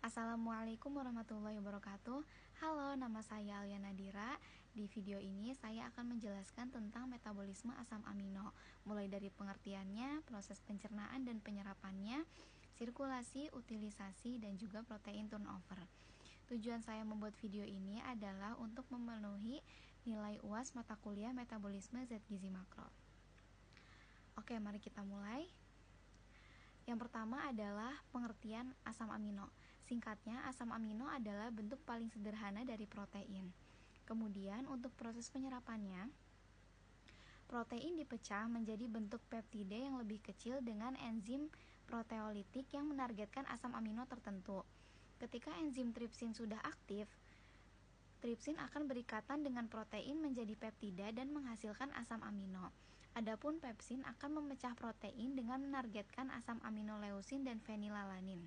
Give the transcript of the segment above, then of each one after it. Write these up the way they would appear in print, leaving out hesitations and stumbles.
Assalamualaikum warahmatullahi wabarakatuh. Halo, nama saya Alia Nadira. Di video ini saya akan menjelaskan tentang metabolisme asam amino, mulai dari pengertiannya, proses pencernaan dan penyerapannya, sirkulasi, utilisasi, dan juga protein turnover. Tujuan saya membuat video ini adalah untuk memenuhi nilai UAS mata kuliah metabolisme zat gizi makro. Oke, mari kita mulai. Yang pertama adalah pengertian asam amino. Singkatnya, asam amino adalah bentuk paling sederhana dari protein. Kemudian, untuk proses penyerapannya, protein dipecah menjadi bentuk peptida yang lebih kecil dengan enzim proteolitik yang menargetkan asam amino tertentu. Ketika enzim tripsin sudah aktif, tripsin akan berikatan dengan protein menjadi peptida dan menghasilkan asam amino. Adapun pepsin akan memecah protein dengan menargetkan asam amino leusin dan fenilalanin.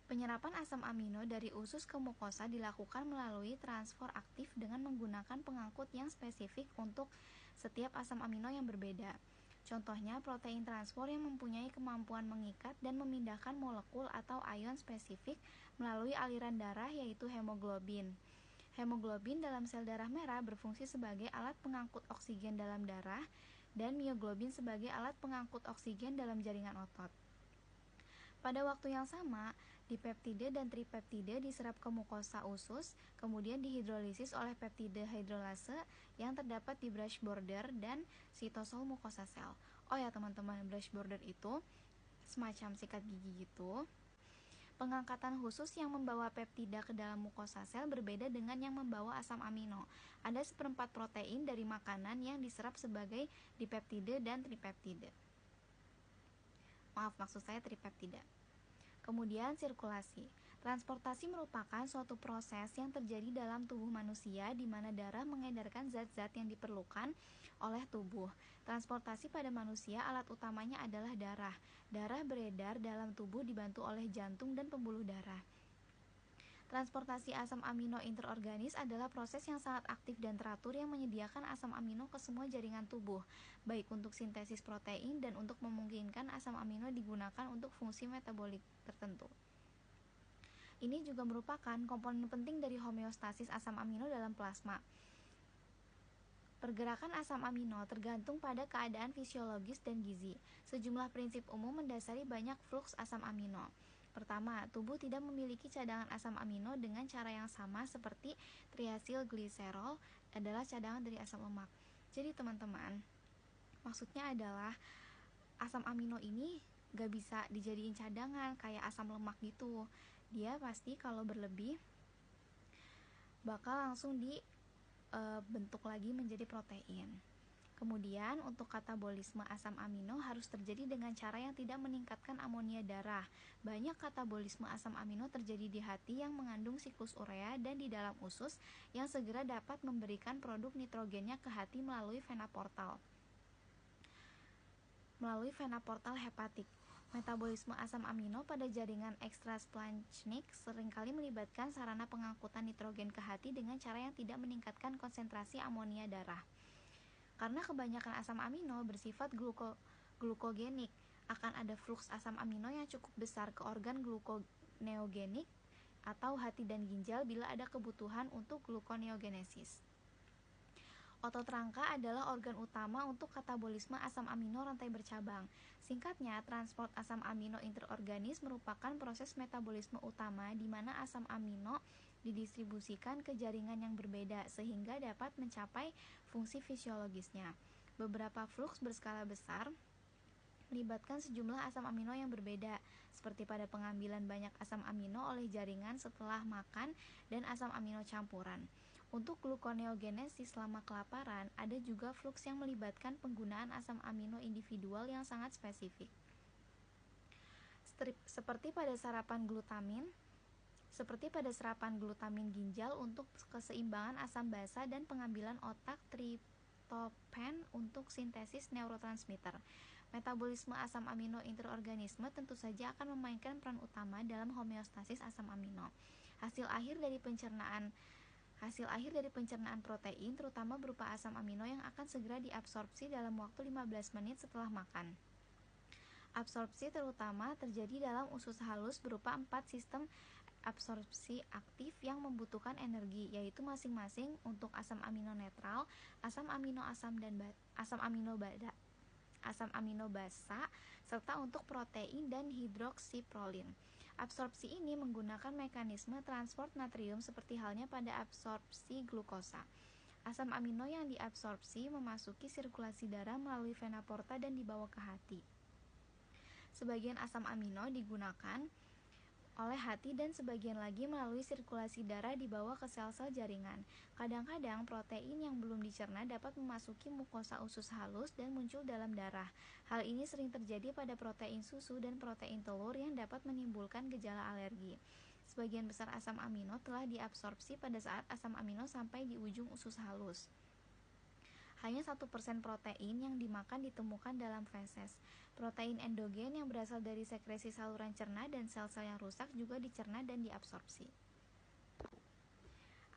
Penyerapan asam amino dari usus ke mukosa dilakukan melalui transfer aktif dengan menggunakan pengangkut yang spesifik untuk setiap asam amino yang berbeda. Contohnya protein transport yang mempunyai kemampuan mengikat dan memindahkan molekul atau ion spesifik melalui aliran darah, yaitu hemoglobin. Hemoglobin dalam sel darah merah berfungsi sebagai alat pengangkut oksigen dalam darah, dan mioglobin sebagai alat pengangkut oksigen dalam jaringan otot. Pada waktu yang sama, dipeptida dan tripeptida diserap ke mukosa usus, kemudian dihidrolisis oleh peptida hidrolase yang terdapat di brush border dan sitosol mukosa sel. Oh ya teman-teman, brush border itu semacam sikat gigi gitu. Pengangkatan khusus yang membawa peptida ke dalam mukosa sel berbeda dengan yang membawa asam amino. Ada seperempat protein dari makanan yang diserap sebagai dipeptida dan tripeptida. Maksud saya tripeptida. Kemudian sirkulasi. Transportasi merupakan suatu proses yang terjadi dalam tubuh manusia di mana darah mengedarkan zat-zat yang diperlukan oleh tubuh. Transportasi pada manusia alat utamanya adalah darah. Darah beredar dalam tubuh dibantu oleh jantung dan pembuluh darah. Transportasi asam amino interorganis adalah proses yang sangat aktif dan teratur yang menyediakan asam amino ke semua jaringan tubuh, baik untuk sintesis protein dan untuk memungkinkan asam amino digunakan untuk fungsi metabolik tertentu. Ini juga merupakan komponen penting dari homeostasis asam amino dalam plasma. Pergerakan asam amino tergantung pada keadaan fisiologis dan gizi. Sejumlah prinsip umum mendasari banyak fluks asam amino. Pertama, tubuh tidak memiliki cadangan asam amino dengan cara yang sama seperti triasilgliserol adalah cadangan dari asam lemak. Jadi teman-teman, maksudnya adalah asam amino ini gak bisa dijadiin cadangan kayak asam lemak gitu. Dia pasti kalau berlebih bakal langsung dibentuk lagi menjadi protein. Kemudian untuk katabolisme asam amino harus terjadi dengan cara yang tidak meningkatkan amonia darah. Banyak katabolisme asam amino terjadi di hati yang mengandung siklus urea dan di dalam usus yang segera dapat memberikan produk nitrogennya ke hati melalui vena portal hepatik. Metabolisme asam amino pada jaringan ekstrasplanchnik seringkali melibatkan sarana pengangkutan nitrogen ke hati dengan cara yang tidak meningkatkan konsentrasi amonia darah. Karena kebanyakan asam amino bersifat glukogenik, akan ada fluks asam amino yang cukup besar ke organ glukoneogenik atau hati dan ginjal bila ada kebutuhan untuk gluconeogenesis. Otot rangka adalah organ utama untuk katabolisme asam amino rantai bercabang. Singkatnya, transport asam amino interorganis merupakan proses metabolisme utama di mana asam amino didistribusikan ke jaringan yang berbeda sehingga dapat mencapai fungsi fisiologisnya. Beberapa fluks berskala besar melibatkan sejumlah asam amino yang berbeda, seperti pada pengambilan banyak asam amino oleh jaringan setelah makan dan asam amino campuran. Untuk gluconeogenesis selama kelaparan, ada juga fluks yang melibatkan penggunaan asam amino individual yang sangat spesifik. Seperti pada serapan glutamin ginjal untuk keseimbangan asam basa dan pengambilan otak triptopan untuk sintesis neurotransmitter. Metabolisme asam amino interorganisme tentu saja akan memainkan peran utama dalam homeostasis asam amino. Hasil akhir dari pencernaan protein terutama berupa asam amino yang akan segera diabsorpsi dalam waktu 15 menit setelah makan. Absorpsi terutama terjadi dalam usus halus berupa 4 sistem absorpsi aktif yang membutuhkan energi, yaitu masing-masing untuk asam amino netral, asam amino asam dan asam amino basa, serta untuk protein dan hidroksiprolin. Absorpsi ini menggunakan mekanisme transport natrium seperti halnya pada absorpsi glukosa. Asam amino yang diabsorpsi memasuki sirkulasi darah melalui vena porta dan dibawa ke hati. Sebagian asam amino digunakan oleh hati dan sebagian lagi melalui sirkulasi darah dibawa ke sel-sel jaringan. Kadang-kadang protein yang belum dicerna dapat memasuki mukosa usus halus dan muncul dalam darah. Hal ini sering terjadi pada protein susu dan protein telur yang dapat menimbulkan gejala alergi. Sebagian besar asam amino telah diabsorpsi pada saat asam amino sampai di ujung usus halus. Hanya 1% protein yang dimakan ditemukan dalam feses. Protein endogen yang berasal dari sekresi saluran cerna dan sel-sel yang rusak juga dicerna dan diabsorpsi.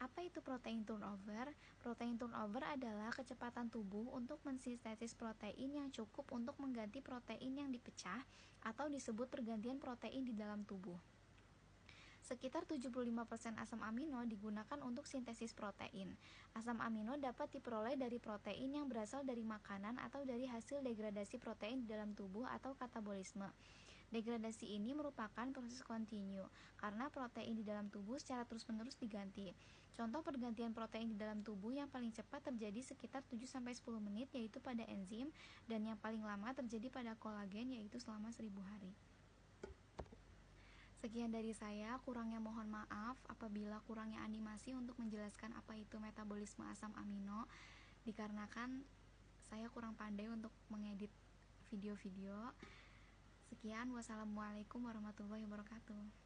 Apa itu protein turnover? Protein turnover adalah kecepatan tubuh untuk mensintesis protein yang cukup untuk mengganti protein yang dipecah atau disebut pergantian protein di dalam tubuh. Sekitar 75% asam amino digunakan untuk sintesis protein. Asam amino dapat diperoleh dari protein yang berasal dari makanan atau dari hasil degradasi protein di dalam tubuh atau katabolisme. Degradasi ini merupakan proses kontinu karena protein di dalam tubuh secara terus-menerus diganti. Contoh pergantian protein di dalam tubuh yang paling cepat terjadi sekitar 7-10 menit yaitu pada enzim, dan yang paling lama terjadi pada kolagen yaitu selama 1000 hari. Sekian dari saya, kurangnya mohon maaf apabila kurangnya animasi untuk menjelaskan apa itu metabolisme asam amino, dikarenakan saya kurang pandai untuk mengedit video-video. Sekian, wassalamualaikum warahmatullahi wabarakatuh.